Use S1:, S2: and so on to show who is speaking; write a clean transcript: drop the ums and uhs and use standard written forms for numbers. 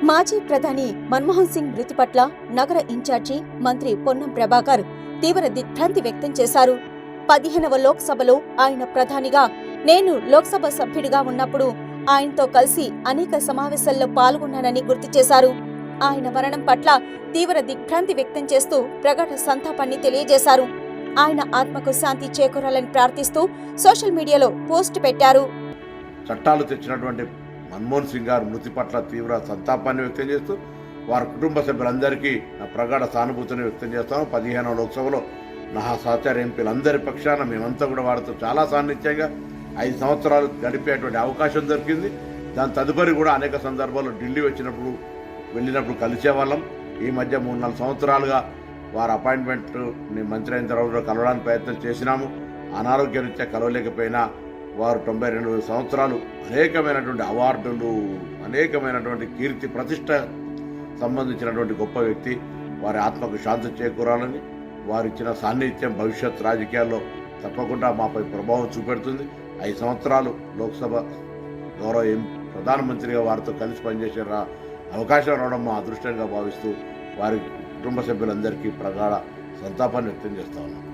S1: మాజీ ప్రధాని మన్మోహన్ సింగ్ మృతి పట్ల నగర ఇన్ఛార్జి మంత్రి పొన్నం ప్రభాకర్ తీవ్ర దిగ్భ్రాంతి వ్యక్తం చేశారు. 15వ లోక్సభలో ఆయన ప్రధానిగా, నేను లోక్సభ సభ్యుడిగా ఉన్నప్పుడు ఆయనతో కలిసి అనేక సమావేశాల్లో పాల్గొన్నానని గుర్తు చేశారు. ఆయన మరణం పట్ల తీవ్ర దిగ్భ్రాంతి వ్యక్తం చేస్తూ ప్రగాఢ సంతాపాన్ని తెలియజేశారు. ఆయన ఆత్మకు శాంతి చేకూరాలని ప్రార్థిస్తూ సోషల్ మీడియాలో పోస్ట్ పెట్టారు.
S2: చట్టాలు తెచ్చినటువంటి మన్మోహన్ సింగ్ గారు మృతి పట్ల తీవ్ర సంతాపాన్ని వ్యక్తం చేస్తూ వారి కుటుంబ సభ్యులందరికీ నా ప్రగాఢ సానుభూతిని వ్యక్తం చేస్తాను. 15వ లోక్సభలో నా సహచార ఎంపీలందరి పక్షాన మేమంతా కూడా వారితో చాలా సాన్నిధ్యంగా 5 సంవత్సరాలు గడిపేటువంటి అవకాశం దొరికింది. దాని తదుపరి కూడా అనేక సందర్భాల్లో ఢిల్లీ వెళ్ళినప్పుడు కలిసేవాళ్ళం. ఈ మధ్య 3-4 సంవత్సరాలుగా వారి అపాయింట్మెంట్ని మంత్రి అయిన తర్వాత కలవడానికి ప్రయత్నం చేసినాము. అనారోగ్య రీత్యా కలవలేకపోయినా వారు 92 సంవత్సరాలు అనేకమైనటువంటి అవార్డులు, అనేకమైనటువంటి కీర్తి ప్రతిష్ట సంబంధించినటువంటి గొప్ప వ్యక్తి. వారి ఆత్మకు శాంతి చేకూరాలని, వారిచ్చిన సాన్నిధ్యం భవిష్యత్ రాజకీయాల్లో తప్పకుండా మాపై ప్రభావం చూపెడుతుంది. 5 సంవత్సరాలు లోక్సభ గౌరవ ప్రధానమంత్రిగా వారితో కలిసి పనిచేసే అవకాశం రావడం మా అదృష్టంగా భావిస్తూ వారి కుటుంబ సభ్యులందరికీ ప్రగాఢ సంతాపాన్ని వ్యక్తం చేస్తా ఉన్నాం.